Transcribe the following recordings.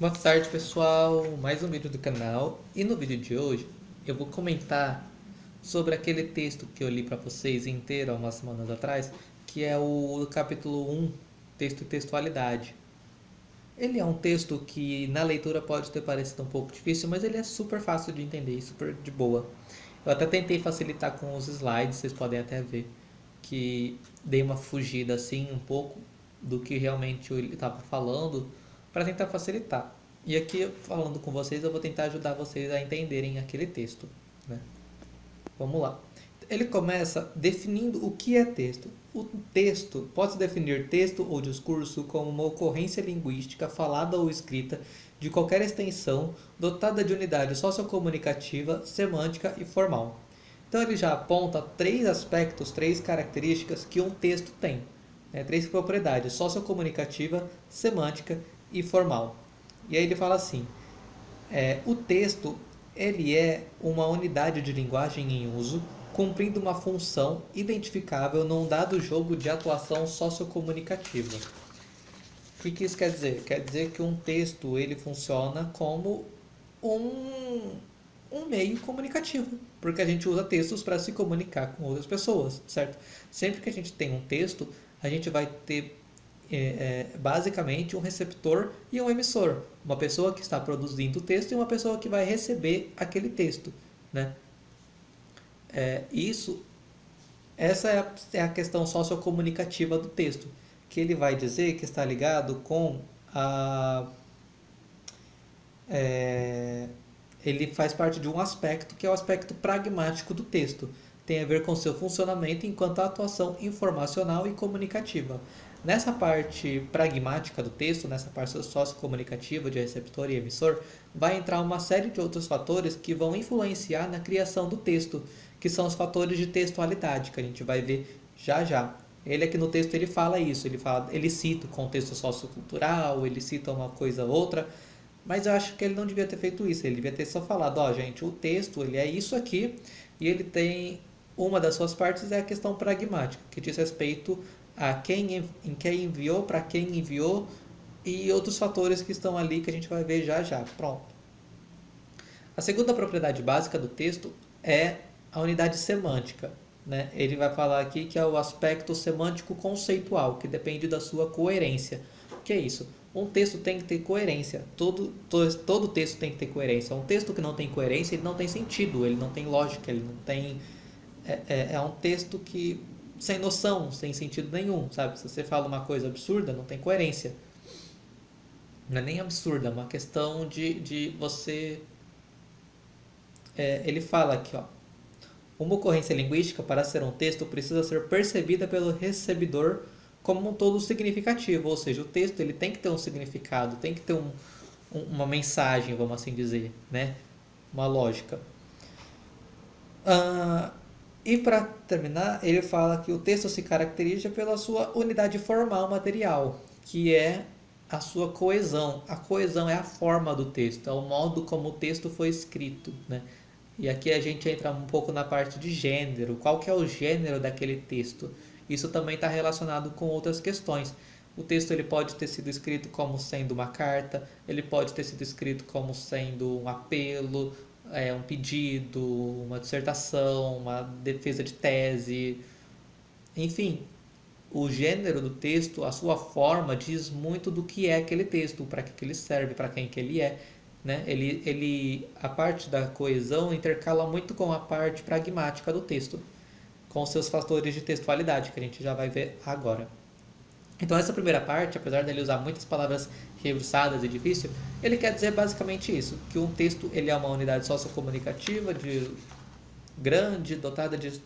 Boa tarde, pessoal. Mais um vídeo do canal. E no vídeo de hoje eu vou comentar sobre aquele texto que eu li para vocês inteiro há umas semanas atrás, que é o capítulo 1, texto e textualidade. Ele é um texto que na leitura pode ter parecido um pouco difícil, mas ele é super fácil de entender e super de boa. Eu até tentei facilitar com os slides, vocês podem até ver que dei uma fugida assim um pouco do que realmente ele estava falando para tentar facilitar. E aqui falando com vocês, eu vou tentar ajudar vocês a entenderem aquele texto, né? Vamos lá. Ele começa definindo o que é texto. O texto pode definir texto ou discurso como uma ocorrência linguística falada ou escrita de qualquer extensão, dotada de unidade sociocomunicativa, semântica e formal. Então ele já aponta três aspectos, três características que um texto tem, né? Três propriedades: sociocomunicativa, semântica e formal. E aí ele fala assim: o texto ele é uma unidade de linguagem em uso, cumprindo uma função identificável num dado jogo de atuação sociocomunicativa. O que isso quer dizer? Quer dizer que um texto ele funciona como um, um meio comunicativo, porque a gente usa textos para se comunicar com outras pessoas, certo? Sempre que a gente tem um texto, a gente vai ter basicamente um receptor e um emissor, uma pessoa que está produzindo o texto e uma pessoa que vai receber aquele texto, né? Isso, essa é a questão sociocomunicativa do texto, que ele vai dizer que está ligado com a é, ele faz parte de um aspecto que é o aspecto pragmático do texto. Tem a ver com seu funcionamento enquanto atuação informacional e comunicativa. Nessa parte pragmática do texto, nessa parte sociocomunicativa de receptor e emissor, vai entrar uma série de outros fatores que vão influenciar na criação do texto, que são os fatores de textualidade, que a gente vai ver já já. Ele aqui no texto ele fala isso, ele cita o contexto sociocultural, ele cita uma coisa ou outra, mas eu acho que ele não devia ter feito isso. Ele devia ter só falado, ó, gente, o texto ele é isso aqui e ele tem uma das suas partes é a questão pragmática, que diz respeito a em quem enviou, para quem enviou e outros fatores que estão ali que a gente vai ver já já. Pronto. A segunda propriedade básica do texto é a unidade semântica, né? Ele vai falar aqui que é o aspecto semântico conceitual, que depende da sua coerência. O que é isso? Um texto tem que ter coerência. Todo texto tem que ter coerência. Um texto que não tem coerência, ele não tem sentido, ele não tem lógica, ele não tem. É um texto que sem noção, sem sentido nenhum, sabe? Se você fala uma coisa absurda, não tem coerência. Não é nem absurda, é uma questão de você. Ele fala aqui, ó. Uma ocorrência linguística, para ser um texto, precisa ser percebida pelo recebedor como um todo significativo, ou seja, o texto ele tem que ter um significado, tem que ter uma mensagem, vamos assim dizer, né? Uma lógica. Ah, e para terminar, ele fala que o texto se caracteriza pela sua unidade formal material, que é a sua coesão. A coesão é a forma do texto, é o modo como o texto foi escrito, né? E aqui a gente entra um pouco na parte de gênero. Qual que é o gênero daquele texto? Isso também está relacionado com outras questões. O texto ele pode ter sido escrito como sendo uma carta, ele pode ter sido escrito como sendo um apelo, um pedido, uma dissertação, uma defesa de tese, enfim, o gênero do texto, a sua forma diz muito do que é aquele texto, para que ele serve, para quem que ele é, né? A parte da coesão intercala muito com a parte pragmática do texto, com seus fatores de textualidade, que a gente já vai ver agora. Então essa primeira parte, apesar dele usar muitas palavras rebuscadas e difíceis, ele quer dizer basicamente isso, que um texto ele é uma unidade sociocomunicativa de grande, dotada de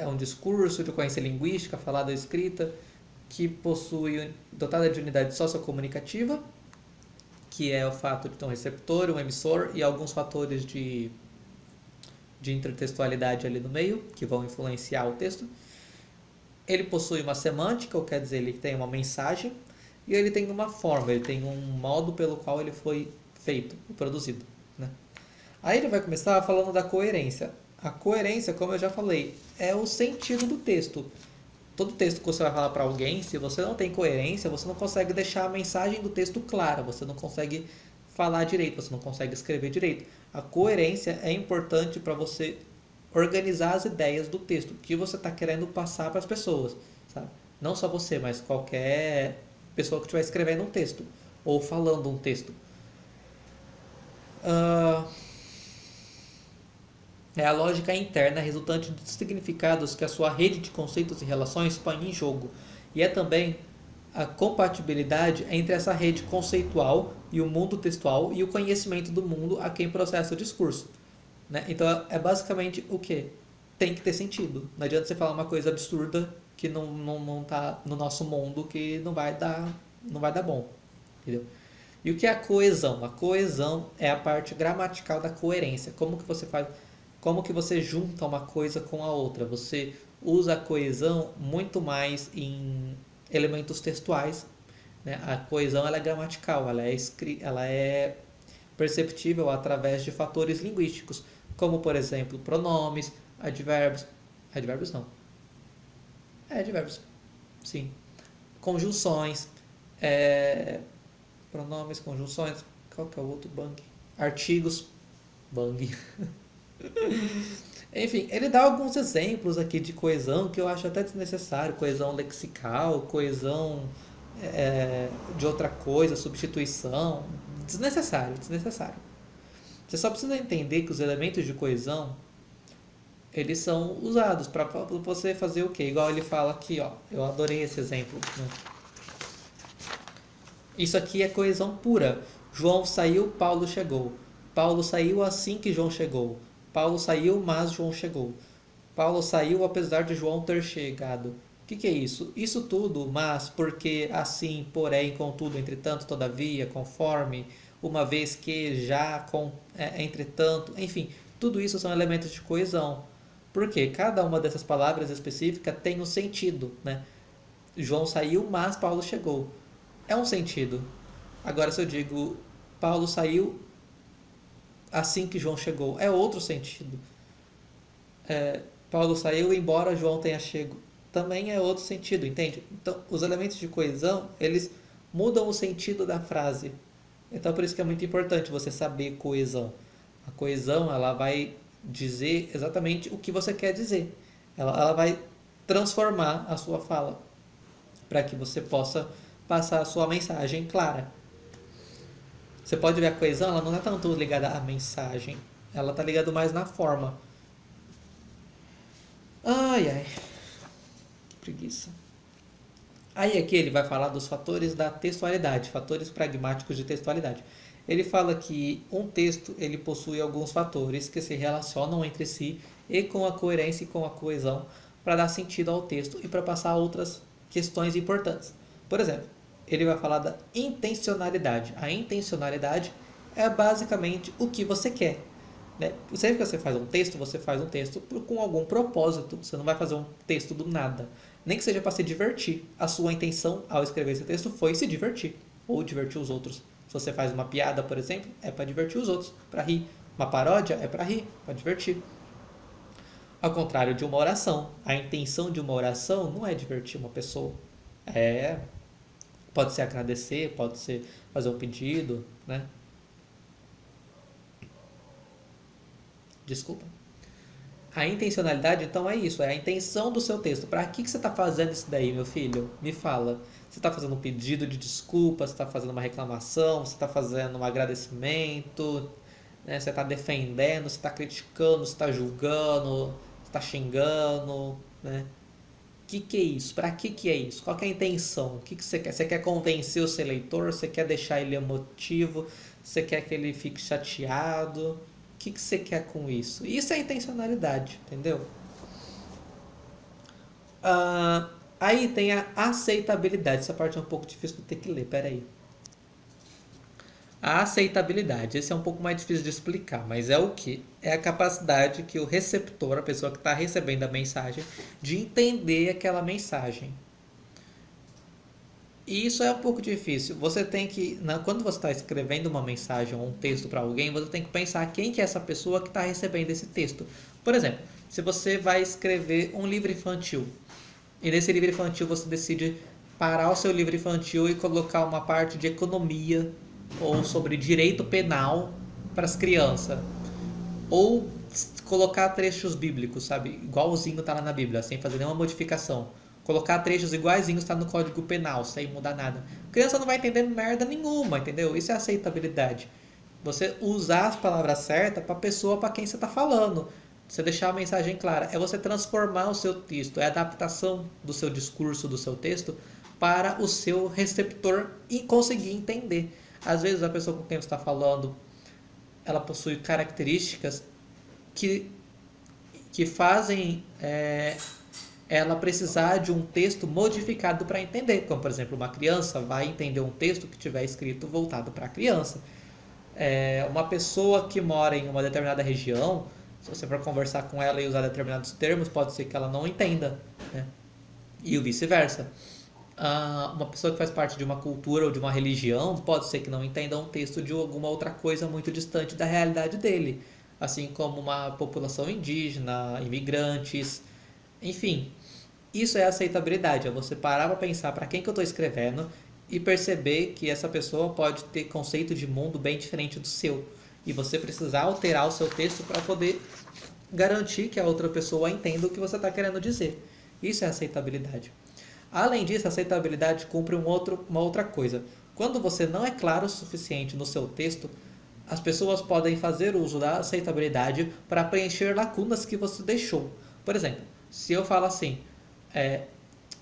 um discurso de ocorrência linguística, falada ou escrita, que possui dotada de unidade sociocomunicativa, que é o fato de ter um receptor, um emissor e alguns fatores de intertextualidade ali no meio, que vão influenciar o texto. Ele possui uma semântica, ou quer dizer, ele tem uma mensagem, e ele tem uma forma, ele tem um modo pelo qual ele foi feito, produzido, né? Aí ele vai começar falando da coerência. A coerência, como eu já falei, é o sentido do texto. todo texto que você vai falar para alguém, se você não tem coerência, você não consegue deixar a mensagem do texto clara, você não consegue falar direito, você não consegue escrever direito. A coerência é importante para você organizar as ideias do texto que você está querendo passar para as pessoas, sabe? Não só você, mas qualquer pessoa que estiver escrevendo um texto ou falando um texto. Ah, é a lógica interna resultante dos significados que a sua rede de conceitos e relações põe em jogo. E é também a compatibilidade entre essa rede conceitual e o mundo textual e o conhecimento do mundo a quem processa o discurso. Né? Então é basicamente o que? Tem que ter sentido. Não adianta você falar uma coisa absurda que não tá no nosso mundo que não vai dar bom. Entendeu? E o que é a coesão? A coesão é a parte gramatical da coerência. Como que você junta uma coisa com a outra? Você usa a coesão muito mais em elementos textuais, né? A coesão ela é gramatical, ela é perceptível através de fatores linguísticos, como por exemplo pronomes, advérbios, advérbios não, advérbios, sim, conjunções, pronomes, conjunções, qual que é o outro bang? Artigos, bang. Enfim, ele dá alguns exemplos aqui de coesão que eu acho até desnecessário, coesão lexical, coesão de outra coisa, substituição, desnecessário, desnecessário. Você só precisa entender que os elementos de coesão eles são usados para você fazer o quê? Igual ele fala aqui, ó. Eu adorei esse exemplo. Né? Isso aqui é coesão pura. João saiu, Paulo chegou. Paulo saiu assim que João chegou. Paulo saiu, mas João chegou. Paulo saiu apesar de João ter chegado. O que é isso? Isso tudo, mas, porque, assim, porém, contudo, entretanto, todavia, conforme, uma vez que, já, entretanto, enfim, tudo isso são elementos de coesão. Porque cada uma dessas palavras específicas tem um sentido, né? João saiu, mas Paulo chegou. É um sentido. Agora, se eu digo Paulo saiu assim que João chegou, é outro sentido. Paulo saiu embora João tenha chego, também é outro sentido, entende? Então, os elementos de coesão, eles mudam o sentido da frase. Então, por isso que é muito importante você saber coesão. A coesão, ela vai dizer exatamente o que você quer dizer. Ela vai transformar a sua fala para que você possa passar a sua mensagem clara. Você pode ver a coesão, ela não é tanto ligada à mensagem, ela está ligada mais na forma. Ai, ai, que preguiça. Aí aqui ele vai falar dos fatores da textualidade, fatores pragmáticos de textualidade. Ele fala que um texto ele possui alguns fatores que se relacionam entre si e com a coerência e com a coesão para dar sentido ao texto e para passar outras questões importantes. Por exemplo, ele vai falar da intencionalidade. A intencionalidade é basicamente o que você quer. Né? Sempre que você faz um texto com algum propósito. Você não vai fazer um texto do nada. Nem que seja para se divertir. A sua intenção ao escrever esse texto foi se divertir. Ou divertir os outros. Se você faz uma piada, por exemplo, é para divertir os outros, para rir. Uma paródia é para rir, para divertir. Ao contrário de uma oração. A intenção de uma oração não é divertir uma pessoa. Pode ser agradecer, pode ser fazer um pedido, né? Desculpa. A intencionalidade, então, é isso. É a intenção do seu texto. Para que você está fazendo isso daí, meu filho? Me fala. Você está fazendo um pedido de desculpa? Você está fazendo uma reclamação? Você está fazendo um agradecimento? Né? Você está defendendo? Você está criticando? Você está julgando? Você está xingando? Né? O que é isso? Para que é isso? Qual que é a intenção? O que você quer? Você quer convencer o seu leitor? Você quer deixar ele emotivo? Você quer que ele fique chateado? O que você quer com isso? Isso é intencionalidade, entendeu? Aí tem a aceitabilidade. Essa parte é um pouco difícil de ter que ler, peraí. A aceitabilidade, esse é um pouco mais difícil de explicar, mas é o que? É a capacidade que o receptor, a pessoa que está recebendo a mensagem, de entender aquela mensagem. E isso é um pouco difícil. Você tem que, quando você está escrevendo uma mensagem ou um texto para alguém, você tem que pensar quem que é essa pessoa que está recebendo esse texto. Por exemplo, se você vai escrever um livro infantil, E nesse livro infantil você decide parar o seu livro infantil e colocar uma parte de economia ou sobre direito penal para as crianças. Ou colocar trechos bíblicos, sabe? Igualzinho tá lá na Bíblia, sem fazer nenhuma modificação. Colocar trechos iguaizinhos tá no Código Penal, sem mudar nada. A criança não vai entender merda nenhuma, entendeu? Isso é aceitabilidade. Você usar as palavras certas para a pessoa para quem você está falando. Você deixar a mensagem clara. É você transformar o seu texto. É a adaptação do seu discurso, do seu texto, para o seu receptor e conseguir entender. Às vezes a pessoa com quem você está falando, ela possui características que, que fazem ela precisar de um texto modificado para entender. Como, por exemplo, uma criança vai entender um texto que tiver escrito voltado para a criança. Uma pessoa que mora em uma determinada região, se você for conversar com ela e usar determinados termos, pode ser que ela não entenda, né? E o vice-versa. Uma pessoa que faz parte de uma cultura ou de uma religião, pode ser que não entenda um texto de alguma outra coisa muito distante da realidade dele, assim como uma população indígena, imigrantes, enfim. Isso é aceitabilidade, é você parar para pensar para quem que eu estou escrevendo e perceber que essa pessoa pode ter conceito de mundo bem diferente do seu. E você precisar alterar o seu texto para poder garantir que a outra pessoa entenda o que você está querendo dizer. Isso é aceitabilidade. Além disso, a aceitabilidade cumpre uma outra coisa. Quando você não é claro o suficiente no seu texto, as pessoas podem fazer uso da aceitabilidade para preencher lacunas que você deixou. Por exemplo, se eu falo assim,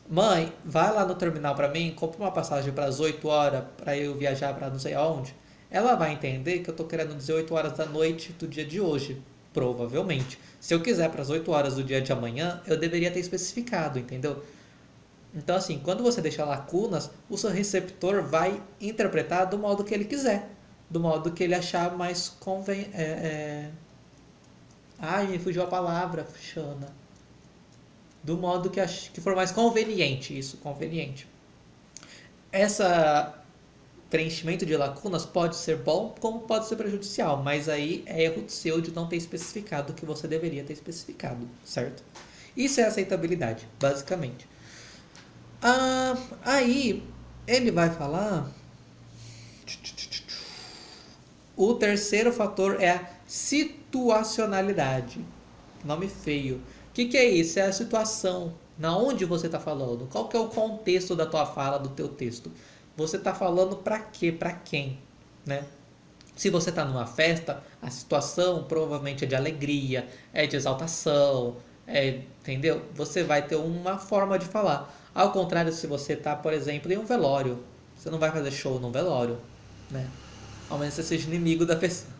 mãe, vai lá no terminal para mim, compra uma passagem para as 8 horas para eu viajar para não sei aonde. Ela vai entender que eu estou querendo dizer 8 horas da noite do dia de hoje, provavelmente. Se eu quiser para as 8 horas do dia de amanhã, eu deveria ter especificado, entendeu? Então, assim, quando você deixa lacunas, o seu receptor vai interpretar do modo que ele quiser, do modo que ele achar mais conveniente. Ai, me fugiu a palavra, Xana. Do modo que for mais conveniente, isso, conveniente. Essa preenchimento de lacunas pode ser bom, como pode ser prejudicial, mas aí é erro seu de não ter especificado o que você deveria ter especificado, certo? Isso é aceitabilidade, basicamente. Aí ele vai falar. O terceiro fator é a situacionalidade. Nome feio. O que é isso? É a situação. Na onde você está falando? Qual que é o contexto da tua fala, do teu texto? Você está falando para quê? Para quem? Né? Se você está numa festa, a situação provavelmente é de alegria, é de exaltação, entendeu? Você vai ter uma forma de falar. Ao contrário, se você está, por exemplo, em um velório, você não vai fazer show num velório, né? Ao menos você seja inimigo da pessoa.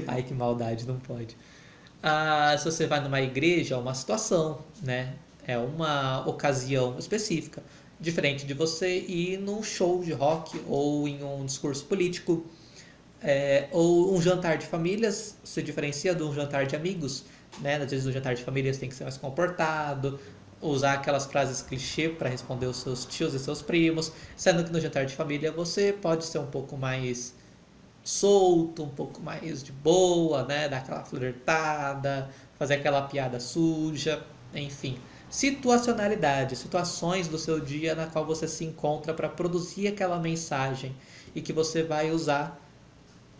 Ai, que maldade, não pode. Se você vai numa igreja, é uma situação, né? É uma ocasião específica. Diferente de você ir num show de rock ou em um discurso político, ou um jantar de famílias, se diferencia de um jantar de amigos, né? Às vezes no jantar de famílias tem que ser mais comportado, usar aquelas frases clichê para responder os seus tios e seus primos, sendo que no jantar de família você pode ser um pouco mais solto, um pouco mais de boa, né? Dar aquela flertada, fazer aquela piada suja, enfim. Situacionalidade, situações do seu dia na qual você se encontra para produzir aquela mensagem e que você vai usar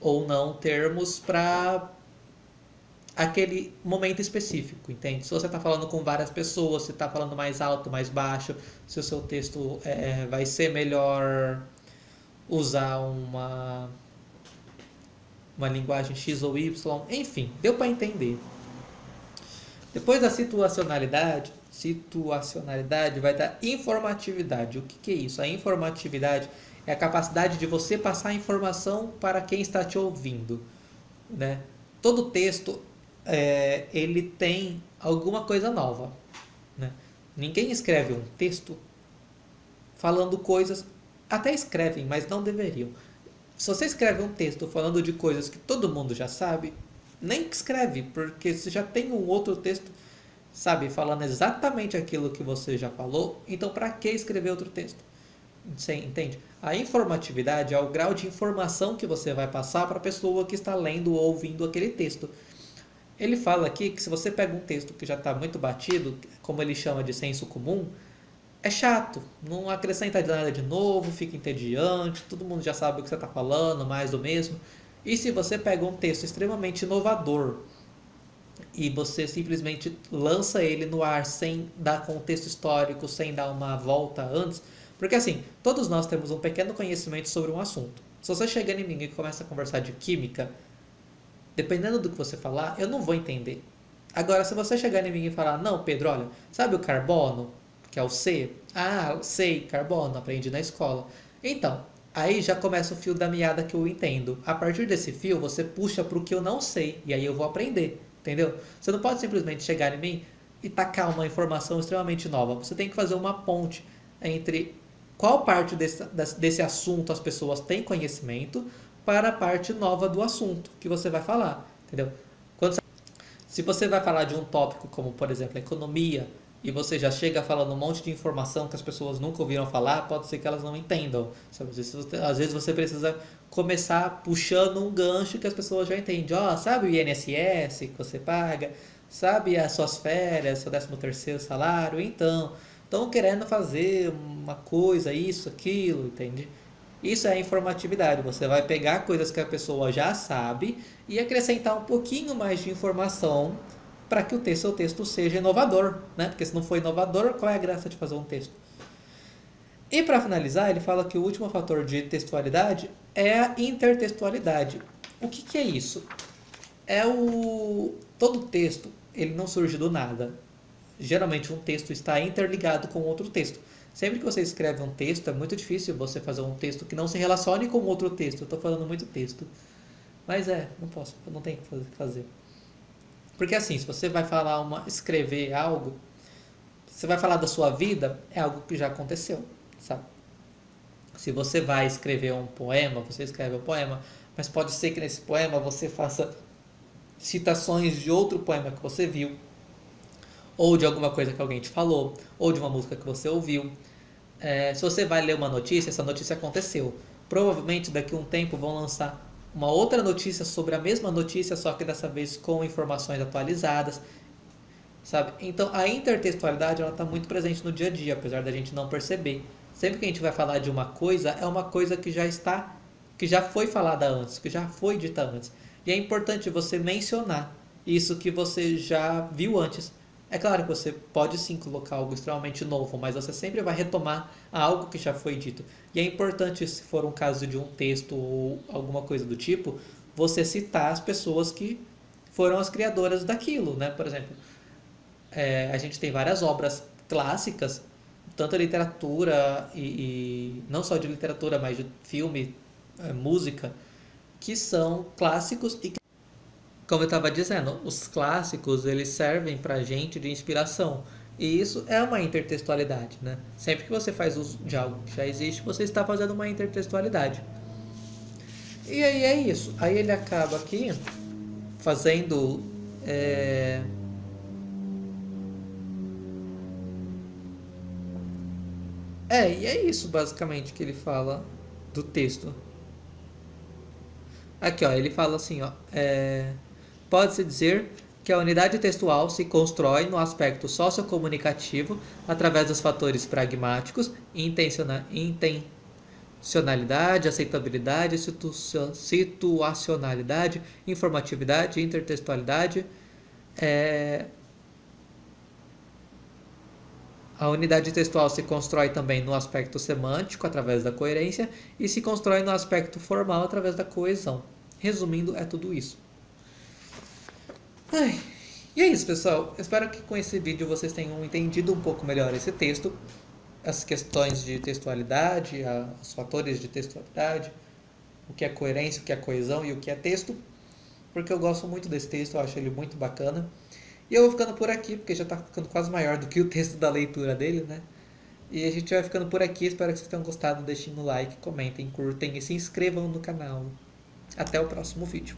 ou não termos para aquele momento específico, entende? Se você está falando com várias pessoas, se está falando mais alto, mais baixo, se o seu texto vai ser melhor usar uma linguagem X ou Y, enfim, deu para entender. Depois da situacionalidade vai dar informatividade. O que é isso? A informatividade é a capacidade de você passar informação para quem está te ouvindo, né? Todo texto ele tem alguma coisa nova, né? Ninguém escreve um texto falando coisas, até escrevem, mas não deveriam. Se você escreve um texto falando de coisas que todo mundo já sabe, nem escreve, porque você já tem um outro texto, sabe, falando exatamente aquilo que você já falou, então para que escrever outro texto? Você entende? A informatividade é o grau de informação que você vai passar para a pessoa que está lendo ou ouvindo aquele texto. Ele fala aqui que se você pega um texto que já está muito batido, como ele chama de senso comum, é chato, não acrescenta nada de novo, fica entediante, todo mundo já sabe o que você está falando, mais do mesmo. E se você pega um texto extremamente inovador e você simplesmente lança ele no ar sem dar contexto histórico, sem dar uma volta antes, porque assim, todos nós temos um pequeno conhecimento sobre um assunto. Se você chega em mim e começa a conversar de química, dependendo do que você falar, eu não vou entender. Agora, se você chegar em mim e falar, não, Pedro, olha, sabe o carbono, que é o C? Ah, sei, carbono, aprendi na escola. Então, aí já começa o fio da meada que eu entendo. A partir desse fio, você puxa para o que eu não sei, e aí eu vou aprender, entendeu? Você não pode simplesmente chegar em mim e tacar uma informação extremamente nova. Você tem que fazer uma ponte entre qual parte desse assunto as pessoas têm conhecimento para a parte nova do assunto que você vai falar, entendeu? Se você vai falar de um tópico como, por exemplo, economia, e você já chega falando um monte de informação que as pessoas nunca ouviram falar, pode ser que elas não entendam. Sabe? Às vezes você precisa começar puxando um gancho que as pessoas já entendem. Ó, sabe o INSS que você paga? Sabe as suas férias, seu 13º salário? Então, estão querendo fazer uma coisa, isso, aquilo, entende? Isso é informatividade. Você vai pegar coisas que a pessoa já sabe e acrescentar um pouquinho mais de informação para que o seu texto seja inovador, né? Porque se não for inovador, qual é a graça de fazer um texto? E para finalizar, ele fala que o último fator de textualidade é a intertextualidade. O que é isso? Todo texto, ele não surge do nada. Geralmente um texto está interligado com outro texto. Sempre que você escreve um texto, é muito difícil você fazer um texto que não se relacione com outro texto. Eu estou falando muito texto. Mas não posso, eu não tenho o que fazer. Porque assim, se você vai escrever algo, você vai falar da sua vida, é algo que já aconteceu, sabe? Se você vai escrever um poema, você escreve um poema, mas pode ser que nesse poema você faça citações de outro poema que você viu, ou de alguma coisa que alguém te falou, ou de uma música que você ouviu. Se você vai ler uma notícia, essa notícia aconteceu. Provavelmente daqui a um tempo vão lançar uma outra notícia sobre a mesma notícia, só que dessa vez com informações atualizadas, sabe? Então a intertextualidade ela está muito presente no dia a dia, apesar da gente não perceber. Sempre que a gente vai falar de uma coisa, é uma coisa que já foi falada antes, que já foi dita antes. E é importante você mencionar isso que você já viu antes. É claro que você pode sim colocar algo extremamente novo, mas você sempre vai retomar algo que já foi dito. E é importante, se for um caso de um texto ou alguma coisa do tipo, você citar as pessoas que foram as criadoras daquilo, né? Por exemplo, a gente tem várias obras clássicas, tanto a literatura e não só de literatura, mas de filme, música, que são clássicos e como eu estava dizendo, os clássicos eles servem para a gente de inspiração. E isso é uma intertextualidade, né? Sempre que você faz uso de algo que já existe, você está fazendo uma intertextualidade. E aí é isso. Aí ele acaba aqui fazendo... e é isso basicamente que ele fala do texto. Aqui, ó, ele fala assim, ó... Pode-se dizer que a unidade textual se constrói no aspecto sociocomunicativo através dos fatores pragmáticos, intencionalidade, aceitabilidade, situacionalidade, informatividade, intertextualidade. A unidade textual se constrói também no aspecto semântico, através da coerência, e se constrói no aspecto formal, através da coesão. Resumindo, é tudo isso. E é isso, pessoal. Espero que com esse vídeo vocês tenham entendido um pouco melhor esse texto, as questões de textualidade, os fatores de textualidade, o que é coerência, o que é coesão e o que é texto, porque eu gosto muito desse texto, eu acho ele muito bacana. E eu vou ficando por aqui, porque já está ficando quase maior do que o texto da leitura dele, né? E a gente vai ficando por aqui, espero que vocês tenham gostado, deixem o like, comentem, curtem e se inscrevam no canal. Até o próximo vídeo.